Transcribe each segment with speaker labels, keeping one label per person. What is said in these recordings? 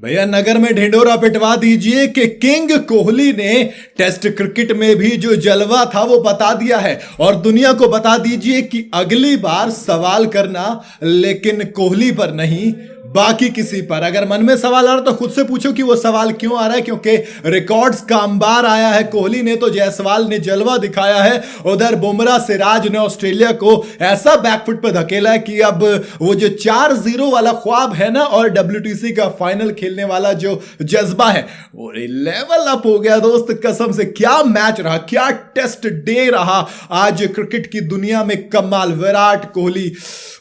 Speaker 1: भैया नगर में ढिंडोरा पिटवा दीजिए कि किंग कोहली ने टेस्ट क्रिकेट में भी जो जलवा था वो बता दिया है। और दुनिया को बता दीजिए कि अगली बार सवाल करना लेकिन कोहली पर नहीं, बाकी किसी पर। अगर मन में सवाल आ रहा तो खुद से पूछो कि वो सवाल क्यों आ रहा है, क्योंकि रिकॉर्ड्स का अंबार आया है। कोहली ने तो जायसवाल ने जलवा दिखाया है, उधर बुमराह सिराज ने ऑस्ट्रेलिया को ऐसा बैकफुट पर धकेला है कि अब वो जो 4-0 वाला ख्वाब है ना, और WTC का फाइनल खेलने वाला जो जज्बा है वो लेवल अप हो गया दोस्त। कसम से क्या मैच रहा, क्या टेस्ट डे रहा आज क्रिकेट की दुनिया में। कमाल विराट कोहली,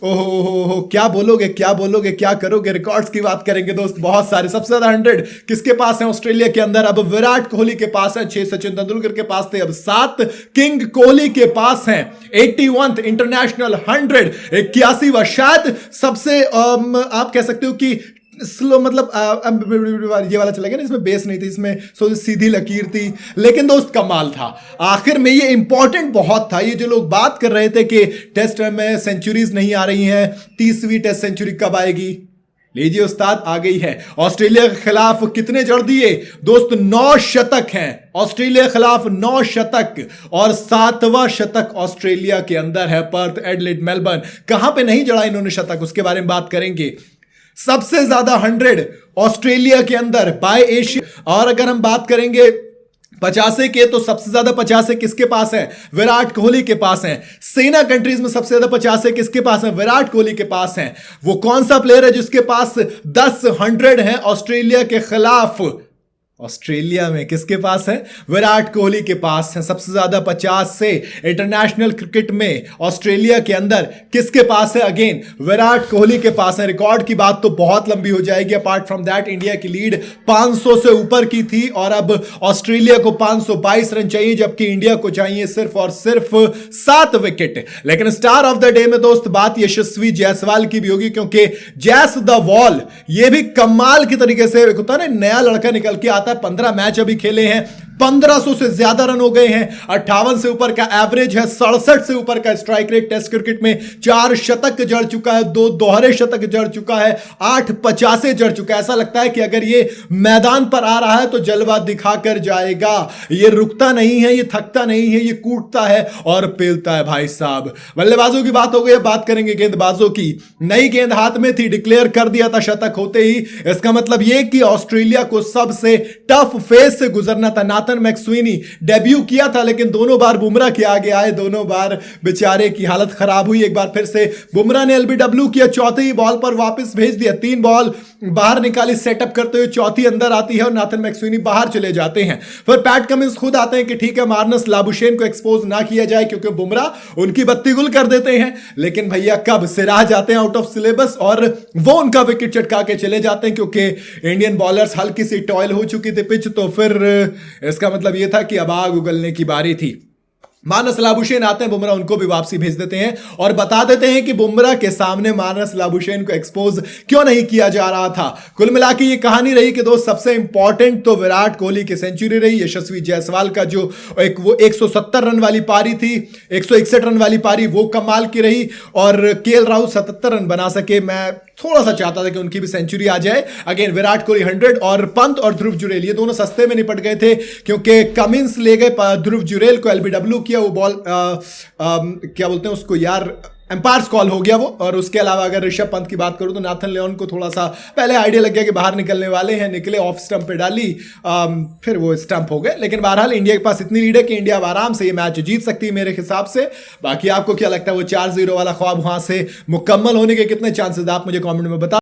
Speaker 1: ओहो क्या बोलोगे, क्या बोलोगे, क्या करोगे। रिकॉर्ड्स की बात करेंगे दोस्त, बहुत सारे। सबसे ज्यादा 100 किसके पास है ऑस्ट्रेलिया के अंदर? अब विराट कोहली के पास है 6, सचिन तेंदुलकर के पास थे अब 7 किंग कोहली के पास हैं 81th इंटरनेशनल 100, 81वां शायद सबसे आप कह सकते हो कि स्लो, मतलब ये वाला चला गया ना, इसमें बेस नहीं थी, इसमें सीधी लकीर थी, लेकिन दोस्त कमाल था। आखिर में ये इंपॉर्टेंट बहुत था। ये जो लोग बात कर रहे थे कि टेस्ट में सेंचुरीज नहीं आ रही हैं, 30वीं टेस्ट सेंचुरी कब आएगी, लीजिए उस्ताद आ गई है। ऑस्ट्रेलिया के खिलाफ कितने जड़ दिए दोस्त? 9 शतक हैं ऑस्ट्रेलिया के खिलाफ, 9 शतक, और 7वां शतक ऑस्ट्रेलिया के अंदर है। पर्थ, एडलेड, मेलबर्न, कहां पे नहीं जड़ा इन्होंने शतक, उसके बारे में बात करेंगे। सबसे ज्यादा 100 ऑस्ट्रेलिया के अंदर बाय एशिया। और अगर हम बात करेंगे 50 के, तो सबसे ज्यादा 50 किसके पास है? विराट कोहली के पास है। सेना कंट्रीज में सबसे ज्यादा 50 किसके पास है? विराट कोहली के पास है। वो कौन सा प्लेयर है जिसके पास 10 100 है ऑस्ट्रेलिया के खिलाफ? ऑस्ट्रेलिया में किसके पास है? विराट कोहली के पास है। सबसे ज्यादा 50 से इंटरनेशनल क्रिकेट में ऑस्ट्रेलिया के अंदर किसके पास है? अगेन विराट कोहली के पास है। रिकॉर्ड की बात तो बहुत लंबी हो जाएगी। अपार्ट फ्रॉम दैट इंडिया की लीड 500 से ऊपर की थी, और अब ऑस्ट्रेलिया को 522 रन चाहिए, जबकि इंडिया को चाहिए सिर्फ और सिर्फ 7 विकेट। लेकिन स्टार ऑफ द डे में दोस्त बात यशस्वी जायसवाल की भी होगी, क्योंकि जैस द वॉल ये भी कमाल की तरीके से, होता है ना, नया लड़का निकल के 15 मैच अभी खेले हैं, 1500 से ज्यादा रन हो गए हैं, 58 से ऊपर का एवरेज है, 67 से ऊपर का स्ट्राइक रेट। टेस्ट क्रिकेट में 4 शतक जड़ चुका है, 2 दोहरे शतक जड़ चुका है, 8 50 जड़ चुका है। ऐसा लगता है कि अगर ये मैदान पर आ रहा है तो जलवा दिखाकर जाएगा। ये रुकता नहीं है, ये थकता नहीं है, ये कूटता है और पेलता है भाई साहब। बल्लेबाजों की बात हो गई, बात करेंगे गेंदबाजों की। नई गेंद हाथ में थी, डिक्लेयर कर दिया था शतक होते ही। इसका मतलब यह कि ऑस्ट्रेलिया को सबसे टफ फेज से गुजरना था। नाथन मैक्सवेनी डेब्यू किया था, लेकिन दोनों बार बुमराह के आगे आए, दोनों बार बेचारे की हालत खराब हुई। एक बार फिर से बुमराह ने LBW किया, चौथे ही बॉल पर वापस भेज दिया, 3 बॉल बाहर निकाली सेटअप करते हुए, चौथी अंदर आती है और नाथन मैक्सवेनी बाहर चले जाते हैं। फिर पैट कमिंस खुद आते हैं कि ठीक है, मार्नस लाबुशेन को एक्सपोज ना किया जाए क्योंकि बुमराह उनकी बत्ती गुल कर देते हैं। लेकिन भैया कब सिराज आते हैं आउट ऑफ सिलेबस, और वो उनका विकेट चटका के चले जाते हैं, क्योंकि इंडियन बॉलर्स हल्की सी टॉयल हो चुकी थी पिच। तो फिर इसका मतलब यह था कि अब आग उगलने की बारी थी। मानस लाबुशेन आते हैं, बुमराह उनको भी वापसी भेज देते हैं और बता देते हैं कि बुमराह के सामने मानस लाबुशेन को एक्सपोज क्यों नहीं किया जा रहा था। कुल मिलाकर ये कहानी रही कि दोस्त सबसे इंपॉर्टेंट तो विराट कोहली की सेंचुरी रही। यशस्वी जायसवाल का जो वो 170 रन वाली पारी थी, 161 रन वाली पारी, वो कमाल की रही। और KL राहुल 77 रन बना सके। मैं थोड़ा सा चाहता था कि उनकी भी सेंचुरी आ जाए। अगेन विराट कोहली 100, और पंत और ध्रुव जुरेल ये दोनों सस्ते में निपट गए थे, क्योंकि कमिंस ले गए ध्रुव जुरेल को, LBW किया, वो बॉल क्या बोलते हैं उसको यार, एम्पायर्स कॉल हो गया वो। और उसके अलावा अगर ऋषभ पंत की बात करूं तो नाथन लियोन को थोड़ा सा पहले आइडिया लग गया कि बाहर निकलने वाले हैं, निकले, ऑफ स्टंप पे डाली, फिर वो स्टंप हो गए। लेकिन बहरहाल इंडिया के पास इतनी लीड है कि इंडिया आराम से ये मैच जीत सकती है मेरे हिसाब से। बाकी आपको क्या लगता है, वो 4-0 वाला ख्वाब वहां से मुकम्मल होने के कितने चांसेस आप मुझे कमेंट में बता